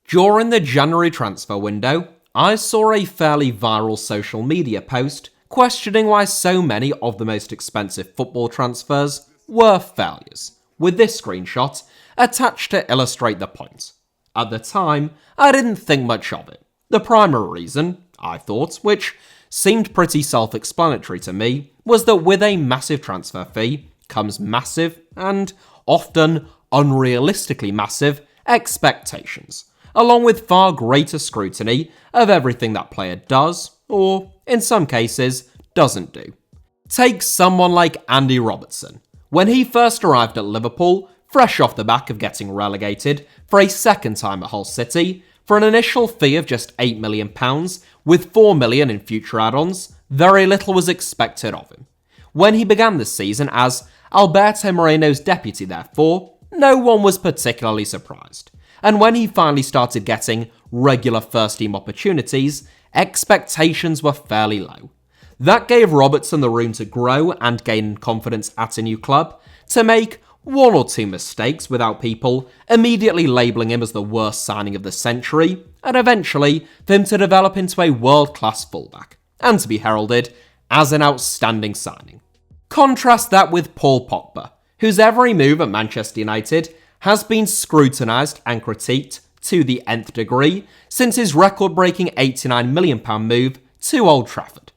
During the January transfer window, I saw a fairly viral social media post questioning why so many of the most expensive football transfers were failures, with this screenshot attached to illustrate the point. At the time, I didn't think much of it. The primary reason, I thought, which seemed pretty self-explanatory to me, was that with a massive transfer fee comes massive, and often unrealistically massive, expectations, along with far greater scrutiny of everything that player does, or, in some cases, doesn't do. Take someone like Andy Robertson. When he first arrived at Liverpool, fresh off the back of getting relegated for a second time at Hull City, for an initial fee of just £8 million, with £4 million in future add-ons, very little was expected of him. When he began the season as Alberto Moreno's deputy, therefore, no one was particularly surprised. And when he finally started getting regular first-team opportunities, expectations were fairly low. That gave Robertson the room to grow and gain confidence at a new club, to make one or two mistakes without people immediately labelling him as the worst signing of the century, and eventually for him to develop into a world-class fullback, and to be heralded as an outstanding signing. Contrast that with Paul Pogba, whose every move at Manchester United has been scrutinised and critiqued to the nth degree since his record-breaking £89 million move to Old Trafford.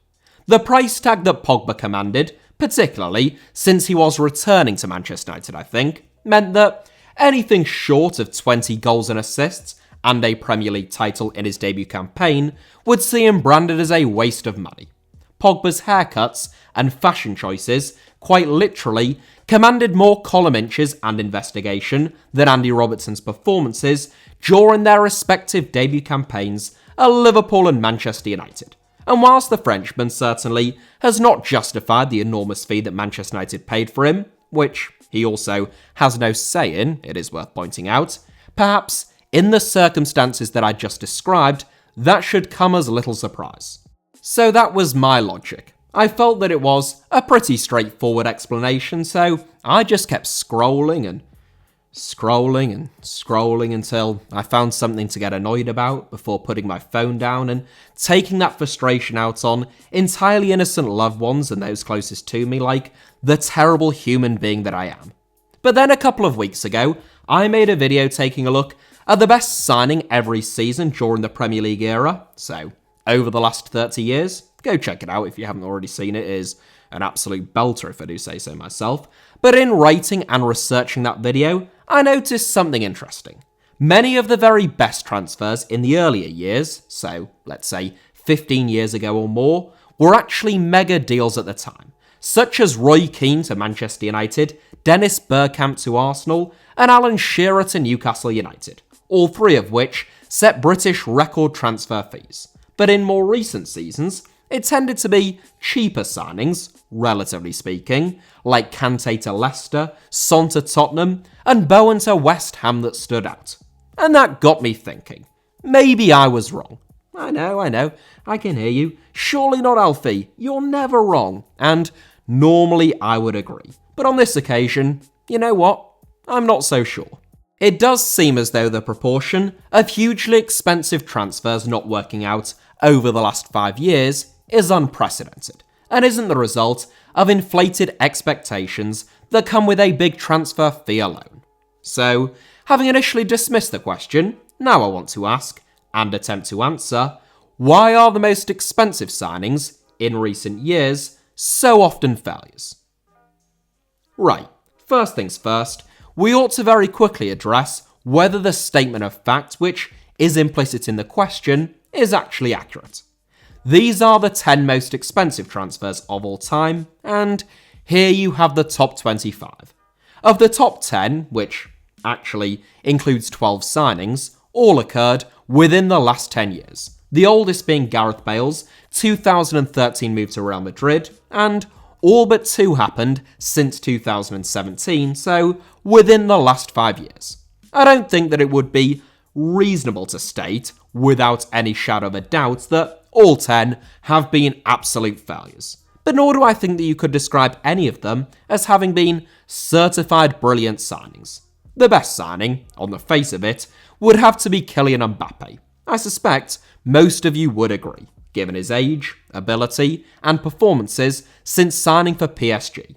The price tag that Pogba commanded, particularly since he was returning to Manchester United, I think, meant that anything short of 20 goals and assists and a Premier League title in his debut campaign would see him branded as a waste of money. Pogba's haircuts and fashion choices quite literally commanded more column inches and investigation than Andy Robertson's performances during their respective debut campaigns at Liverpool and Manchester United. And whilst the Frenchman certainly has not justified the enormous fee that Manchester United paid for him, which he also has no say in, it is worth pointing out, perhaps in the circumstances that I just described, that should come as little surprise. So that was my logic. I felt that it was a pretty straightforward explanation, so I just kept scrolling until I found something to get annoyed about before putting my phone down and taking that frustration out on entirely innocent loved ones and those closest to me, like the terrible human being that I am. But then a couple of weeks ago, I made a video taking a look at the best signing every season during the Premier League era, so over the last 30 years. Go check it out if you haven't already seen it. It is an absolute belter if I do say so myself. But in writing and researching that video, I noticed something interesting. Many of the very best transfers in the earlier years, so let's say 15 years ago or more, were actually mega deals at the time, such as Roy Keane to Manchester United, Dennis Bergkamp to Arsenal, and Alan Shearer to Newcastle United, all three of which set British record transfer fees. But in more recent seasons, it tended to be cheaper signings, relatively speaking, like Kante to Leicester, Son to Tottenham, and Bowen to West Ham that stood out. And that got me thinking, maybe I was wrong. I know, I can hear you. Surely not, Alfie, you're never wrong. And normally I would agree. But on this occasion, you know what? I'm not so sure. It does seem as though the proportion of hugely expensive transfers not working out over the last 5 years is unprecedented, and isn't the result of inflated expectations that come with a big transfer fee alone. So, having initially dismissed the question, now I want to ask, and attempt to answer, why are the most expensive signings in recent years so often failures? Right, first things first, we ought to very quickly address whether the statement of fact which is implicit in the question is actually accurate. These are the 10 most expensive transfers of all time, and here you have the top 25. Of the top 10, which actually includes 12 signings, all occurred within the last 10 years. The oldest being Gareth Bale's 2013 move to Real Madrid, and all but 2 happened since 2017, so within the last 5 years. I don't think that it would be reasonable to state, without any shadow of a doubt, that all 10 have been absolute failures. But nor do I think that you could describe any of them as having been certified brilliant signings. The best signing, on the face of it, would have to be Kylian Mbappe. I suspect most of you would agree, given his age, ability, and performances since signing for PSG.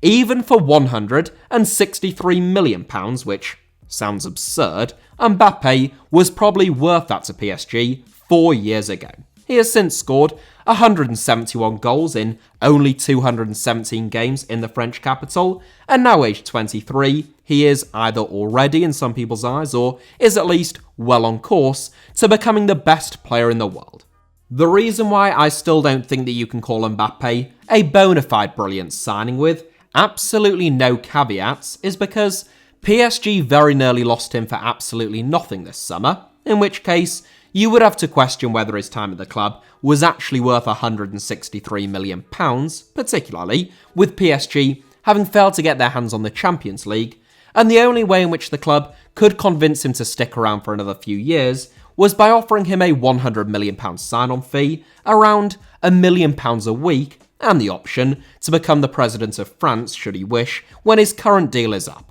Even for £163 million, which sounds absurd, Mbappe was probably worth that to PSG 4 years ago. He has since scored 171 goals in only 217 games in the French capital, and now aged 23, he is either already in some people's eyes or is at least well on course to becoming the best player in the world. The reason why I still don't think that you can call Mbappe a bona fide brilliant signing with absolutely no caveats is because PSG very nearly lost him for absolutely nothing this summer, in which case you would have to question whether his time at the club was actually worth £163 million, particularly with PSG having failed to get their hands on the Champions League, and the only way in which the club could convince him to stick around for another few years was by offering him a £100 million sign-on fee, around £1 million a week, and the option to become the president of France, should he wish, when his current deal is up.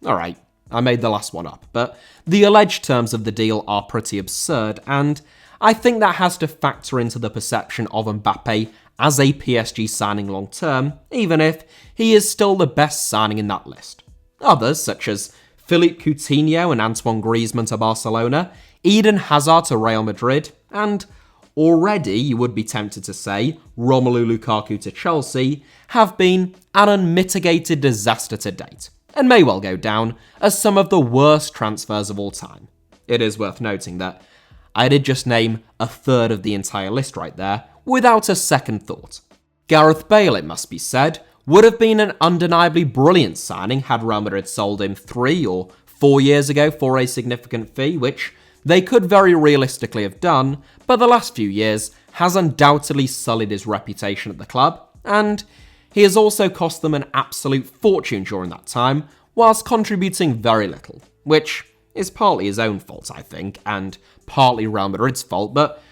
Alright, I made the last one up, but the alleged terms of the deal are pretty absurd, and I think that has to factor into the perception of Mbappe as a PSG signing long term, even if he is still the best signing in that list. Others, such as Philippe Coutinho and Antoine Griezmann to Barcelona, Eden Hazard to Real Madrid, and already, you would be tempted to say, Romelu Lukaku to Chelsea, have been an unmitigated disaster to date, and may well go down as some of the worst transfers of all time. It is worth noting that I did just name a third of the entire list right there, without a second thought. Gareth Bale, it must be said, would have been an undeniably brilliant signing had Real Madrid sold him 3 or 4 years ago for a significant fee, which they could very realistically have done, but the last few years has undoubtedly sullied his reputation at the club, and he has also cost them an absolute fortune during that time, whilst contributing very little, which is partly his own fault, I think, and partly Real Madrid's fault, but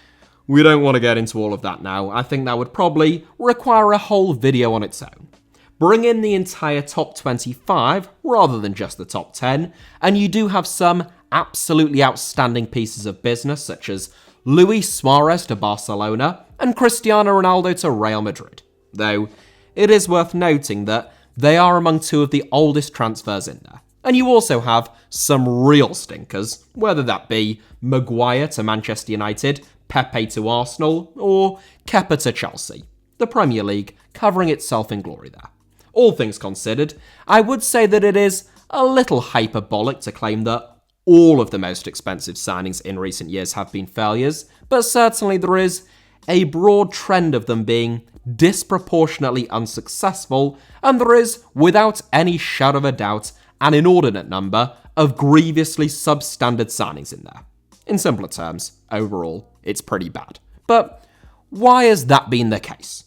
we don't want to get into all of that now. I think that would probably require a whole video on its own. Bring in the entire top 25 rather than just the top 10, and you do have some absolutely outstanding pieces of business, such as Luis Suarez to Barcelona and Cristiano Ronaldo to Real Madrid. Though, it is worth noting that they are among 2 of the oldest transfers in there. And you also have some real stinkers, whether that be Maguire to Manchester United, Pepe to Arsenal, or Kepa to Chelsea. The Premier League covering itself in glory there. All things considered, I would say that it is a little hyperbolic to claim that all of the most expensive signings in recent years have been failures, but certainly there is a broad trend of them being disproportionately unsuccessful, and there is, without any shadow of a doubt, an inordinate number of grievously substandard signings in there. In simpler terms, overall, it's pretty bad. But why has that been the case?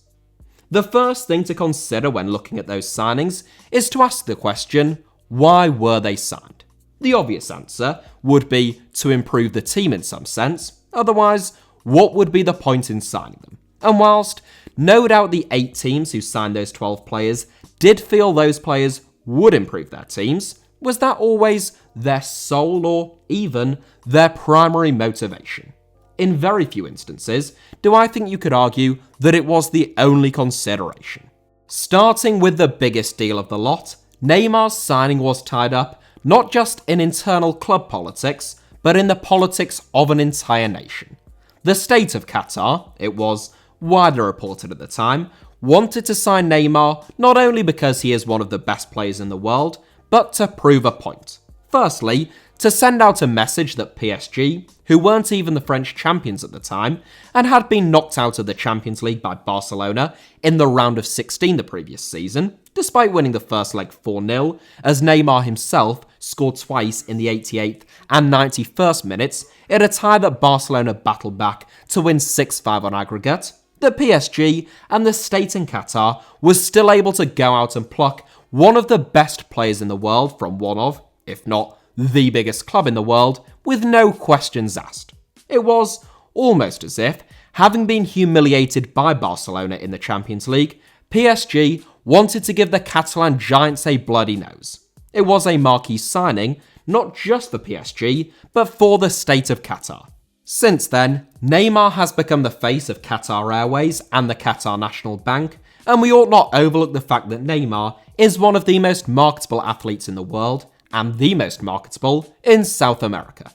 The first thing to consider when looking at those signings is to ask the question, why were they signed? The obvious answer would be to improve the team in some sense, otherwise, what would be the point in signing them? And whilst no doubt the 8 teams who signed those 12 players did feel those players would improve their teams, was that always their sole or even their primary motivation? In very few instances do I think you could argue that it was the only consideration. Starting with the biggest deal of the lot, Neymar's signing was tied up not just in internal club politics, but in the politics of an entire nation. The state of Qatar, it was widely reported at the time, wanted to sign Neymar not only because he is one of the best players in the world, but to prove a point. Firstly, to send out a message that PSG, who weren't even the French champions at the time, and had been knocked out of the Champions League by Barcelona in the round of 16 the previous season, despite winning the first leg 4-0, as Neymar himself scored twice in the 88th and 91st minutes in a tie that Barcelona battled back to win 6-5 on aggregate, that PSG and the state in Qatar was still able to go out and pluck one of the best players in the world from one of, if not the biggest club in the world, with no questions asked. It was almost as if, having been humiliated by Barcelona in the Champions League, PSG wanted to give the Catalan giants a bloody nose. It was a marquee signing, not just for PSG, but for the state of Qatar. Since then, Neymar has become the face of Qatar Airways and the Qatar National Bank, and we ought not overlook the fact that Neymar is one of the most marketable athletes in the world, and the most marketable in South America.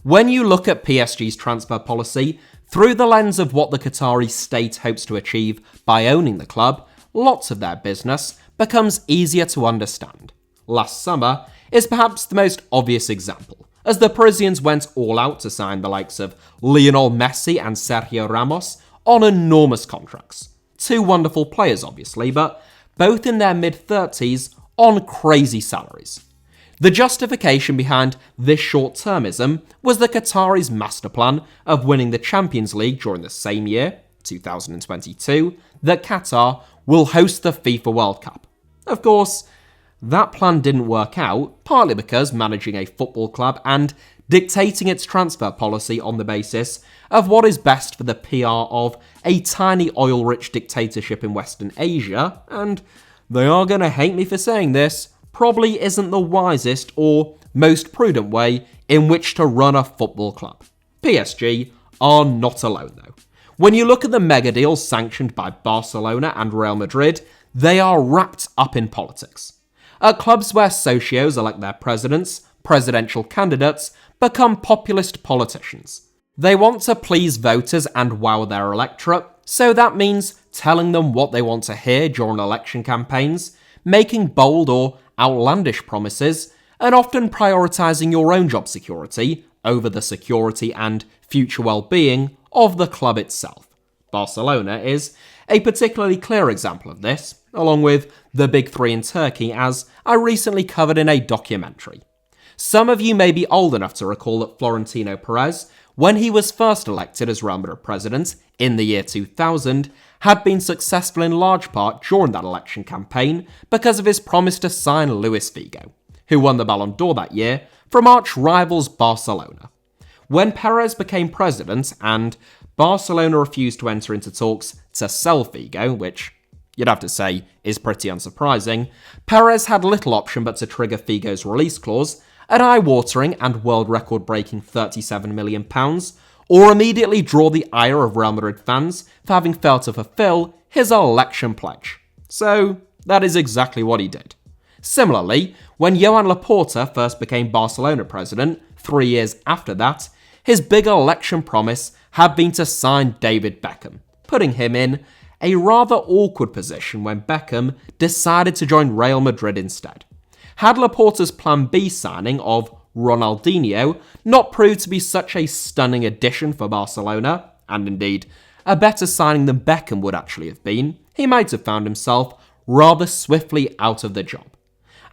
When you look at PSG's transfer policy through the lens of what the Qatari state hopes to achieve by owning the club, lots of their business becomes easier to understand. Last summer is perhaps the most obvious example, as the Parisians went all out to sign the likes of Lionel Messi and Sergio Ramos on enormous contracts. Two wonderful players, obviously, but both in their mid-30s on crazy salaries. The justification behind this short-termism was the Qataris' master plan of winning the Champions League during the same year, 2022, that Qatar will host the FIFA World Cup. Of course, that plan didn't work out, partly because managing a football club and dictating its transfer policy on the basis of what is best for the PR of a tiny oil-rich dictatorship in Western Asia, and they are going to hate me for saying this, probably isn't the wisest or most prudent way in which to run a football club. PSG are not alone though. When you look at the mega deals sanctioned by Barcelona and Real Madrid, they are wrapped up in politics. At clubs where socios elect their presidents, presidential candidates become populist politicians. They want to please voters and wow their electorate, so that means telling them what they want to hear during election campaigns, making bold or outlandish promises, and often prioritising your own job security over the security and future well-being of the club itself. Barcelona is a particularly clear example of this, along with the big three in Turkey, as I recently covered in a documentary. Some of you may be old enough to recall that Florentino Perez, when he was first elected as Real Madrid president in the year 2000, had been successful in large part during that election campaign because of his promise to sign Luis Figo, who won the Ballon d'Or that year from arch rivals Barcelona. When Perez became president and Barcelona refused to enter into talks to sell Figo, which you'd have to say is pretty unsurprising, Perez had little option but to trigger Figo's release clause, an eye-watering and world record-breaking £37 million, or immediately draw the ire of Real Madrid fans for having failed to fulfill his election pledge. So that is exactly what he did. Similarly, when Joan Laporta first became Barcelona president 3 years after that, his big election promise had been to sign David Beckham, putting him in a rather awkward position when Beckham decided to join Real Madrid instead. Had Laporta's Plan B signing of Ronaldinho not proved to be such a stunning addition for Barcelona, and indeed a better signing than Beckham would actually have been, he might have found himself rather swiftly out of the job.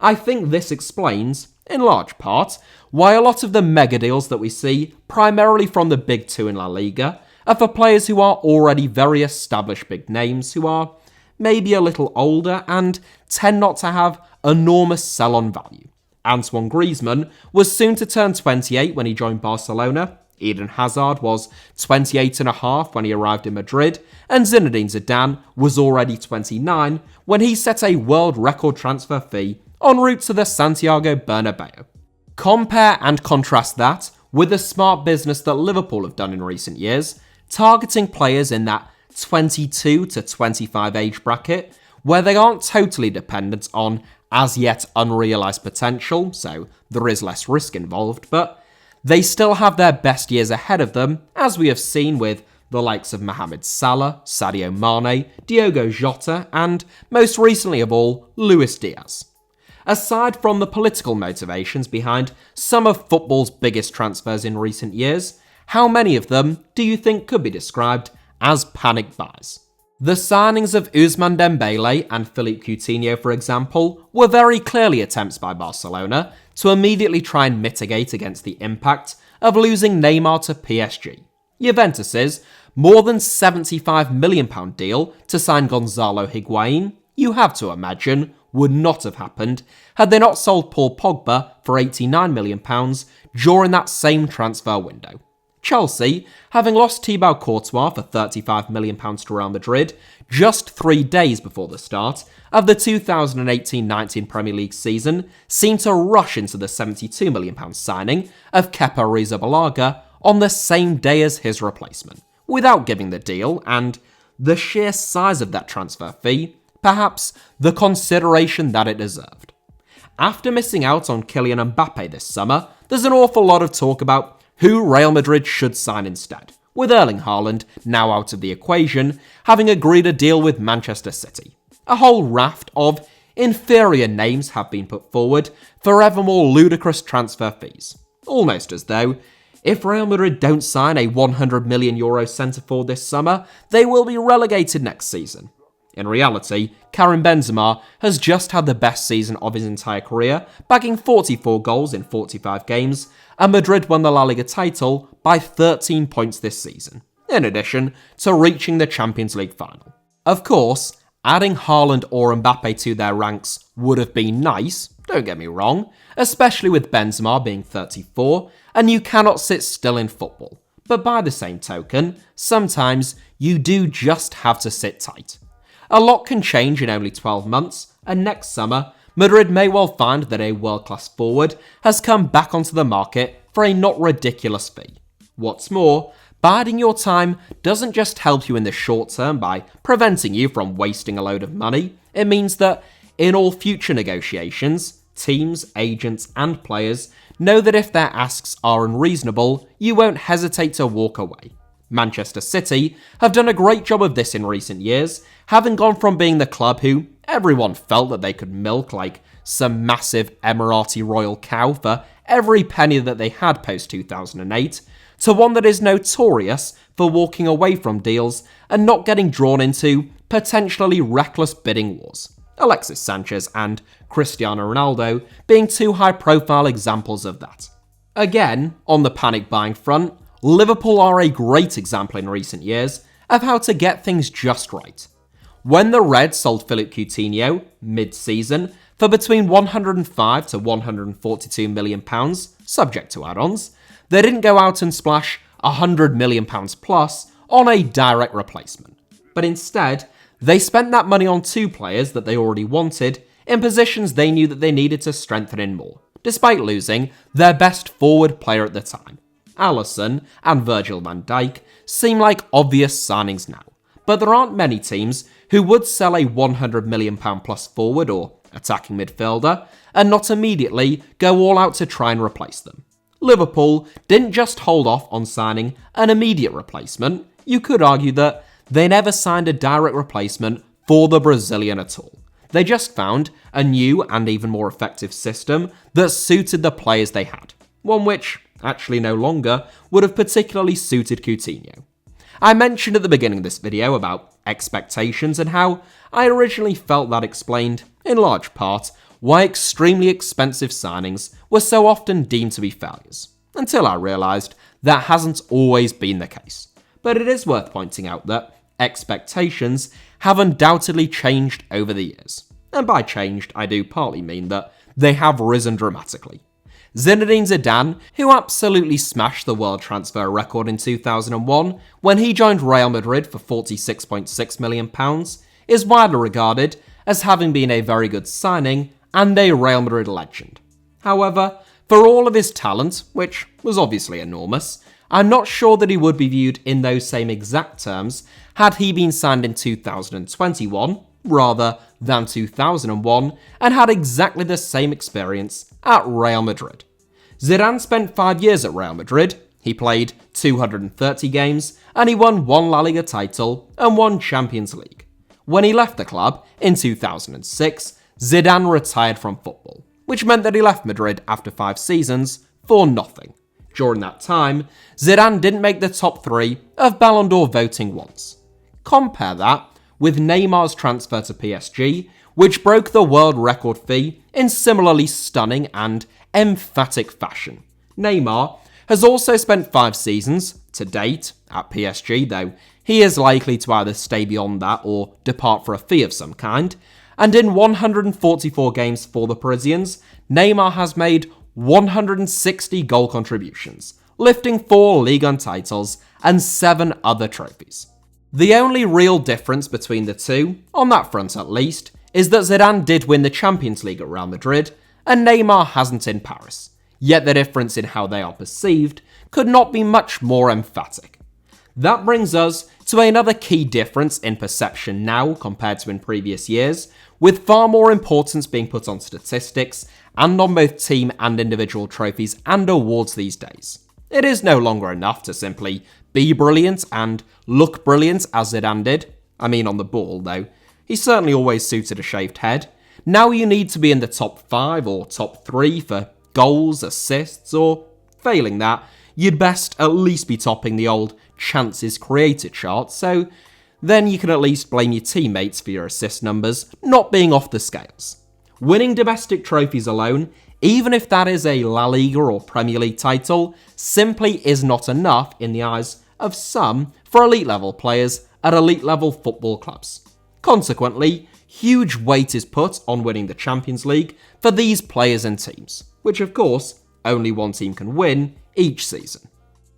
I think this explains, in large part, why a lot of the mega deals that we see, primarily from the big two in La Liga, are for players who are already very established big names, who are maybe a little older and tend not to have enormous sell-on value. Antoine Griezmann was soon to turn 28 when he joined Barcelona, Eden Hazard was 28 and a half when he arrived in Madrid, and Zinedine Zidane was already 29 when he set a world record transfer fee en route to the Santiago Bernabeu. Compare and contrast that with the smart business that Liverpool have done in recent years, targeting players in that 22 to 25 age bracket, where they aren't totally dependent on as yet unrealised potential, so there is less risk involved, but they still have their best years ahead of them, as we have seen with the likes of Mohamed Salah, Sadio Mane, Diogo Jota, and most recently of all, Luis Diaz. Aside from the political motivations behind some of football's biggest transfers in recent years, how many of them do you think could be described as panic buys? The signings of Ousmane Dembele and Philippe Coutinho, for example, were very clearly attempts by Barcelona to immediately try and mitigate against the impact of losing Neymar to PSG. Juventus's more than £75 million deal to sign Gonzalo Higuain, you have to imagine, would not have happened had they not sold Paul Pogba for £89 million during that same transfer window. Chelsea, having lost Thibaut Courtois for £35 million to Real Madrid just 3 days before the start of the 2018-19 Premier League season, seemed to rush into the £72 million signing of Kepa Arrizabalaga on the same day as his replacement, without giving the deal and the sheer size of that transfer fee, perhaps the consideration that it deserved. After missing out on Kylian Mbappe this summer, there's an awful lot of talk about who Real Madrid should sign instead, with Erling Haaland now out of the equation, having agreed a deal with Manchester City. A whole raft of inferior names have been put forward for ever more ludicrous transfer fees, almost as though if Real Madrid don't sign a €100 million centre-forward this summer, they will be relegated next season. In reality, Karim Benzema has just had the best season of his entire career, bagging 44 goals in 45 games, and Madrid won the La Liga title by 13 points this season, in addition to reaching the Champions League final. Of course, adding Haaland or Mbappe to their ranks would have been nice, don't get me wrong, especially with Benzema being 34, and you cannot sit still in football. But by the same token, sometimes you do just have to sit tight. A lot can change in only 12 months, and next summer, Madrid may well find that a world-class forward has come back onto the market for a not ridiculous fee. What's more, biding your time doesn't just help you in the short term by preventing you from wasting a load of money, it means that in all future negotiations, teams, agents, and players know that if their asks are unreasonable, you won't hesitate to walk away. Manchester City have done a great job of this in recent years, having gone from being the club who everyone felt that they could milk like some massive Emirati royal cow for every penny that they had post-2008, to one that is notorious for walking away from deals and not getting drawn into potentially reckless bidding wars. Alexis Sanchez and Cristiano Ronaldo being two high-profile examples of that. Again, on the panic buying front, Liverpool are a great example in recent years of how to get things just right. When the Reds sold Philippe Coutinho mid-season for between £105 to £142 million, subject to add-ons, they didn't go out and splash £100 million plus on a direct replacement. But instead, they spent that money on two players that they already wanted in positions they knew that they needed to strengthen in more, despite losing their best forward player at the time. Alisson and Virgil van Dijk seem like obvious signings now, but there aren't many teams who would sell a £100 million plus forward or attacking midfielder and not immediately go all out to try and replace them. Liverpool didn't just hold off on signing an immediate replacement, you could argue that they never signed a direct replacement for the Brazilian at all. They just found a new and even more effective system that suited the players they had, one which actually no longer would have particularly suited Coutinho. I mentioned at the beginning of this video about expectations and how I originally felt that explained, in large part, why extremely expensive signings were so often deemed to be failures, until I realised that hasn't always been the case. But it is worth pointing out that expectations have undoubtedly changed over the years. And by changed, I do partly mean that they have risen dramatically. Zinedine Zidane, who absolutely smashed the world transfer record in 2001 when he joined Real Madrid for £46.6 million, is widely regarded as having been a very good signing and a Real Madrid legend. However, for all of his talent, which was obviously enormous, I'm not sure that he would be viewed in those same exact terms had he been signed in 2021, rather than 2001, and had exactly the same experience at Real Madrid. Zidane spent 5 years at Real Madrid, he played 230 games, and he won 1 La Liga title and 1 Champions League. When he left the club in 2006, Zidane retired from football, which meant that he left Madrid after 5 seasons for nothing. During that time, Zidane didn't make the top 3 of Ballon d'Or voting once. Compare that with Neymar's transfer to PSG, which broke the world record fee in similarly stunning and emphatic fashion. Neymar has also spent 5 seasons, to date, at PSG, though he is likely to either stay beyond that or depart for a fee of some kind, and in 144 games for the Parisians, Neymar has made 160 goal contributions, lifting 4 Ligue 1 titles and 7 other trophies. The only real difference between the two, on that front at least, is that Zidane did win the Champions League at Real Madrid and Neymar hasn't in Paris, yet the difference in how they are perceived could not be much more emphatic. That brings us to another key difference in perception now compared to in previous years, with far more importance being put on statistics and on both team and individual trophies and awards these days. It is no longer enough to simply be brilliant and look brilliant as Zidane did. I mean on the ball though, he certainly always suited a shaved head. Now you need to be in the top 5 or top 3 for goals, assists, or failing that, you'd best at least be topping the old chances created chart, so then you can at least blame your teammates for your assist numbers not being off the scales. Winning domestic trophies alone, even if that is a La Liga or Premier League title, simply is not enough in the eyes of some for elite level players at elite level football clubs. Consequently, huge weight is put on winning the Champions League for these players and teams, which of course only one team can win each season.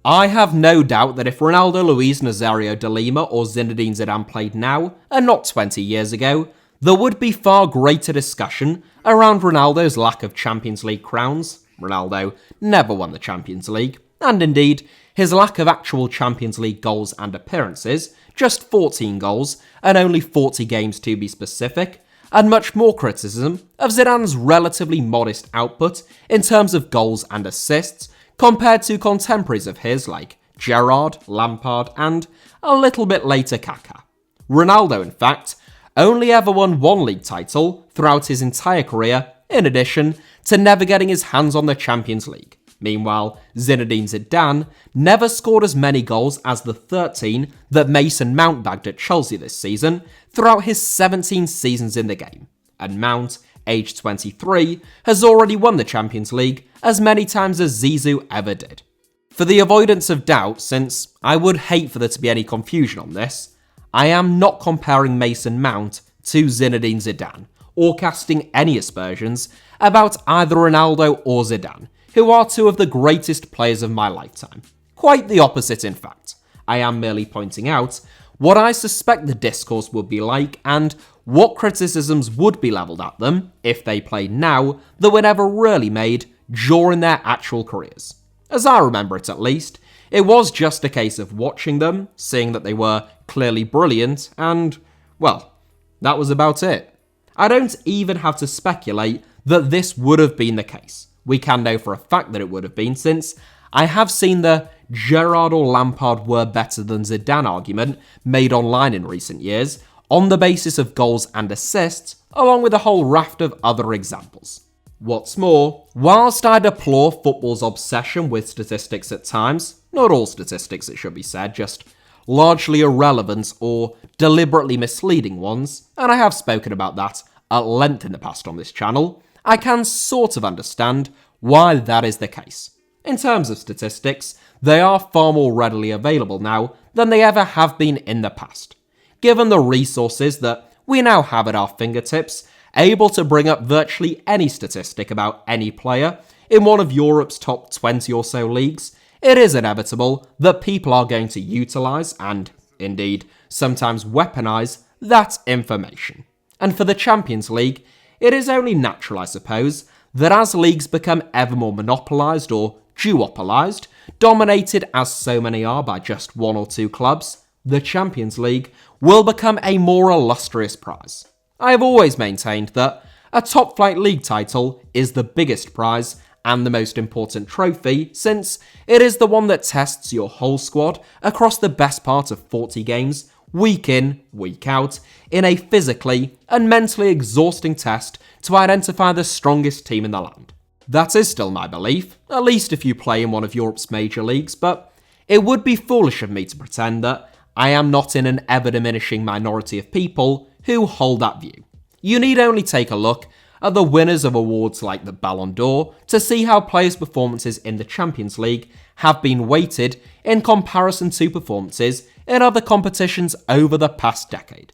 I have no doubt that if Ronaldo, Luis Nazario de Lima or Zinedine Zidane played now, and not 20 years ago, there would be far greater discussion around Ronaldo's lack of Champions League crowns. Ronaldo never won the Champions League, and indeed, his lack of actual Champions League goals and appearances, just 14 goals and only 40 games to be specific, and much more criticism of Zidane's relatively modest output in terms of goals and assists compared to contemporaries of his like Gerrard, Lampard, and a little bit later Kaká. Ronaldo, in fact, only ever won 1 league title throughout his entire career, in addition to never getting his hands on the Champions League. Meanwhile, Zinedine Zidane never scored as many goals as the 13 that Mason Mount bagged at Chelsea this season throughout his 17 seasons in the game. And Mount, aged 23, has already won the Champions League as many times as Zizou ever did. For the avoidance of doubt, since I would hate for there to be any confusion on this, I am not comparing Mason Mount to Zinedine Zidane, or casting any aspersions about either Ronaldo or Zidane, who are 2 of the greatest players of my lifetime. Quite the opposite, in fact. I am merely pointing out what I suspect the discourse would be like and what criticisms would be levelled at them if they played now that were never really made during their actual careers. As I remember it at least, it was just a case of watching them, seeing that they were clearly brilliant, and, well, that was about it. I don't even have to speculate that this would have been the case. We can know for a fact that it would have been, since I have seen the Gerrard or Lampard were better than Zidane argument made online in recent years, on the basis of goals and assists, along with a whole raft of other examples. What's more, whilst I deplore football's obsession with statistics at times, not all statistics it should be said, just largely irrelevant or deliberately misleading ones, and I have spoken about that at length in the past on this channel, I can sort of understand why that is the case. In terms of statistics, they are far more readily available now than they ever have been in the past. Given the resources that we now have at our fingertips, able to bring up virtually any statistic about any player in one of Europe's top 20 or so leagues, it is inevitable that people are going to utilise and, indeed, sometimes weaponise that information. And for the Champions League, it is only natural, I suppose, that as leagues become ever more monopolised or duopolised, dominated as so many are by just 1 or 2 clubs, the Champions League will become a more illustrious prize. I have always maintained that a top-flight league title is the biggest prize and the most important trophy, since it is the one that tests your whole squad across the best part of 40 games, week in, week out, in a physically and mentally exhausting test to identify the strongest team in the land. That is still my belief, at least if you play in one of Europe's major leagues, but it would be foolish of me to pretend that I am not in an ever-diminishing minority of people who hold that view. You need only take a look at the winners of awards like the Ballon d'Or to see how players' performances in the Champions League have been weighted in comparison to performances in other competitions over the past decade.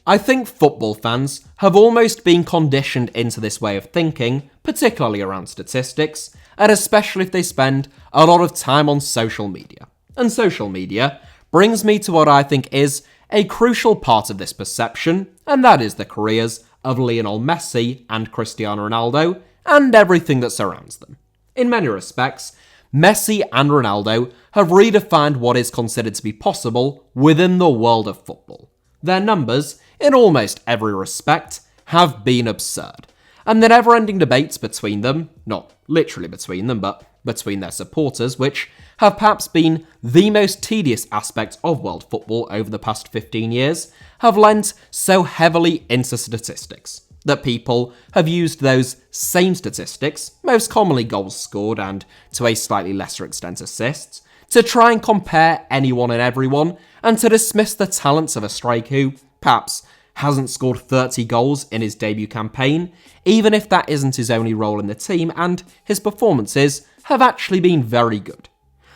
I think football fans have almost been conditioned into this way of thinking, particularly around statistics, and especially if they spend a lot of time on social media. And social media brings me to what I think is a crucial part of this perception, and that is the careers of Lionel Messi and Cristiano Ronaldo and everything that surrounds them. In many respects, Messi and Ronaldo have redefined what is considered to be possible within the world of football. Their numbers, in almost every respect, have been absurd, and the never-ending debates between them, not literally between them, but between their supporters, which have perhaps been the most tedious aspect of world football over the past 15 years, have lent so heavily into statistics that people have used those same statistics, most commonly goals scored and to a slightly lesser extent assists, to try and compare anyone and everyone and to dismiss the talents of a striker who, perhaps, hasn't scored 30 goals in his debut campaign, even if that isn't his only role in the team and his performances have actually been very good.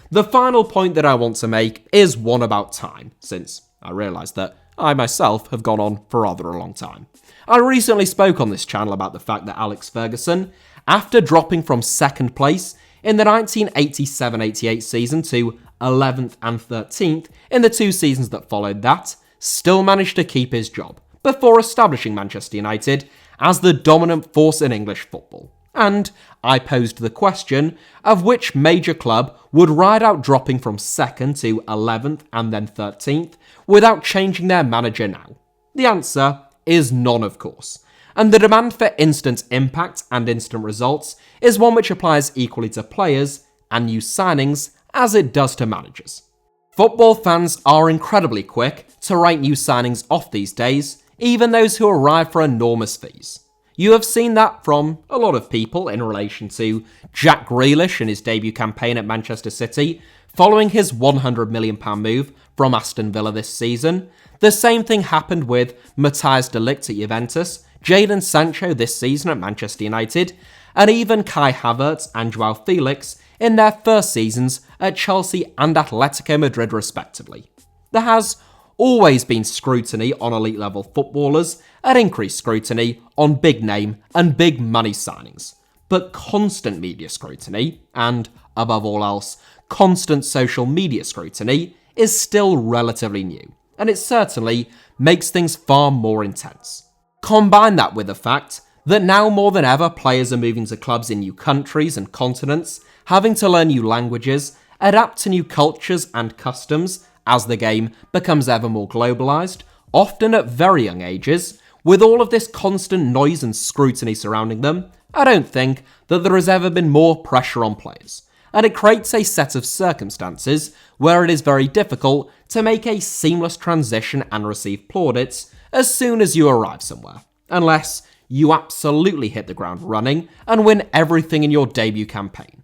The final point that I want to make is one about time, since I realise that I myself have gone on for rather a long time. I recently spoke on this channel about the fact that Alex Ferguson, after dropping from second place in the 1987-88 season to 11th and 13th in the 2 seasons that followed that, still managed to keep his job, before establishing Manchester United as the dominant force in English football. And I posed the question of which major club would ride out dropping from 2nd to 11th and then 13th without changing their manager now. The answer is none, of course. And the demand for instant impact and instant results is one which applies equally to players and new signings as it does to managers. Football fans are incredibly quick to write new signings off these days, even those who arrive for enormous fees. You have seen that from a lot of people in relation to Jack Grealish in his debut campaign at Manchester City, following his £100 million move from Aston Villa this season. The same thing happened with Matthias de Ligt at Juventus, Jadon Sancho this season at Manchester United, and even Kai Havertz and Joao Felix in their first seasons at Chelsea and Atletico Madrid respectively. There has always been scrutiny on elite level footballers and increased scrutiny on big name and big money signings. But constant media scrutiny, and above all else, constant social media scrutiny, is still relatively new, and it certainly makes things far more intense. Combine that with the fact that now more than ever players are moving to clubs in new countries and continents, having to learn new languages, adapt to new cultures and customs as the game becomes ever more globalised, often at very young ages. With all of this constant noise and scrutiny surrounding them, I don't think that there has ever been more pressure on players, and it creates a set of circumstances where it is very difficult to make a seamless transition and receive plaudits as soon as you arrive somewhere, unless you absolutely hit the ground running and win everything in your debut campaign.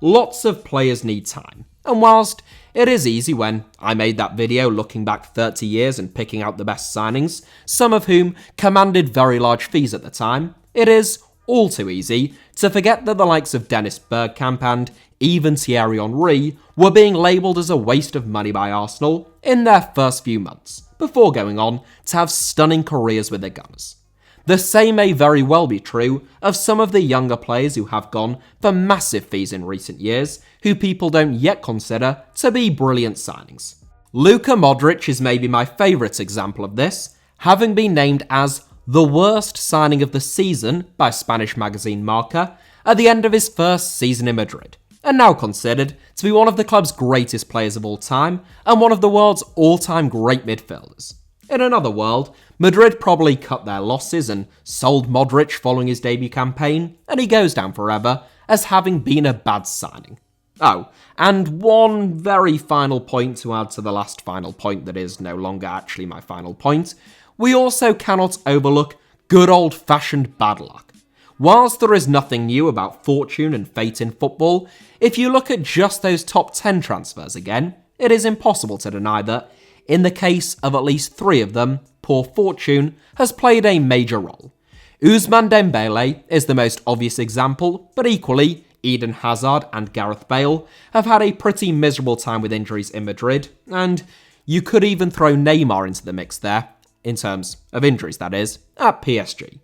Lots of players need time, and whilst it is easy when I made that video looking back 30 years and picking out the best signings, some of whom commanded very large fees at the time, it is all too easy to forget that the likes of Dennis Bergkamp and even Thierry Henry were being labelled as a waste of money by Arsenal in their first few months, before going on to have stunning careers with the Gunners. The same may very well be true of some of the younger players who have gone for massive fees in recent years, who people don't yet consider to be brilliant signings. Luka Modric is maybe my favourite example of this, having been named as the worst signing of the season by Spanish magazine Marca at the end of his first season in Madrid, and now considered to be one of the club's greatest players of all time and one of the world's all-time great midfielders. In another world, Madrid probably cut their losses and sold Modric following his debut campaign, and he goes down forever as having been a bad signing. Oh, and one very final point to add to the last final point that is no longer actually my final point. We also cannot overlook good old-fashioned bad luck. Whilst there is nothing new about fortune and fate in football, if you look at just those top 10 transfers again, it is impossible to deny that, in the case of at least 3 of them, poor fortune has played a major role. Ousmane Dembele is the most obvious example, but equally, Eden Hazard and Gareth Bale have had a pretty miserable time with injuries in Madrid, and you could even throw Neymar into the mix there, in terms of injuries that is, at PSG.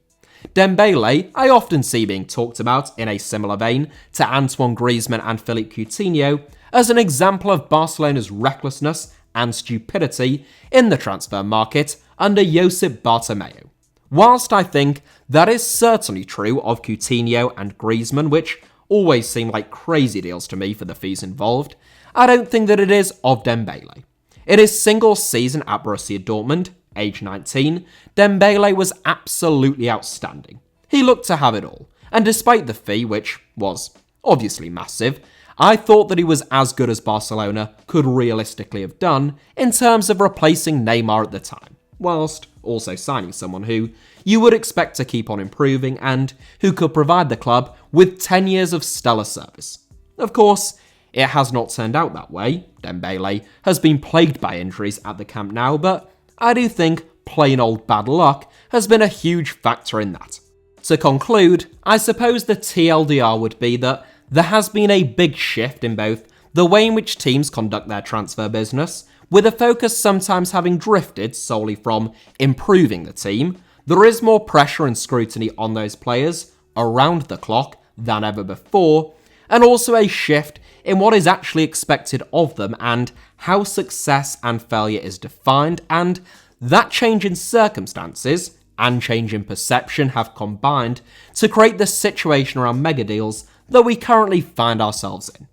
Dembele, I often see being talked about in a similar vein to Antoine Griezmann and Philippe Coutinho as an example of Barcelona's recklessness and stupidity in the transfer market under Josep Bartomeu. Whilst I think that is certainly true of Coutinho and Griezmann, which always seem like crazy deals to me for the fees involved, I don't think that it is of Dembele. In his single season at Borussia Dortmund, age 19, Dembele was absolutely outstanding. He looked to have it all, and despite the fee, which was obviously massive, I thought that he was as good as Barcelona could realistically have done in terms of replacing Neymar at the time, whilst also signing someone who you would expect to keep on improving and who could provide the club with 10 years of stellar service. Of course, it has not turned out that way. Dembele has been plagued by injuries at the Camp Nou, but I do think plain old bad luck has been a huge factor in that. To conclude, I suppose the TLDR would be that there has been a big shift in both the way in which teams conduct their transfer business, with a focus sometimes having drifted solely from improving the team. There is more pressure and scrutiny on those players around the clock than ever before, and also a shift in what is actually expected of them and how success and failure is defined, and that change in circumstances and change in perception have combined to create the situation around mega deals that we currently find ourselves in.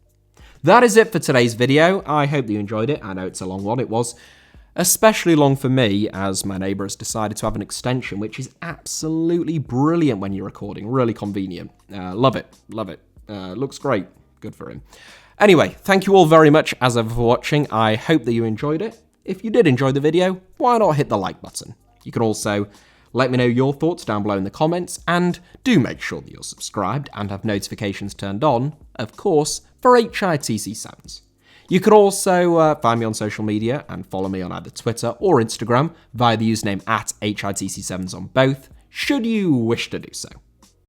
That is it for today's video. I hope you enjoyed it. I know it's a long one. It was especially long for me as my neighbour has decided to have an extension, which is absolutely brilliant when you're recording. Really convenient. Love it. Love it. Looks great. Good for him. Anyway, thank you all very much as ever for watching. I hope that you enjoyed it. If you did enjoy the video, why not hit the like button? You can also let me know your thoughts down below in the comments, and do make sure that you're subscribed and have notifications turned on, of course, for HITC Sevens. You can also find me on social media and follow me on either Twitter or Instagram via the username @HITC Sevens on both, should you wish to do so.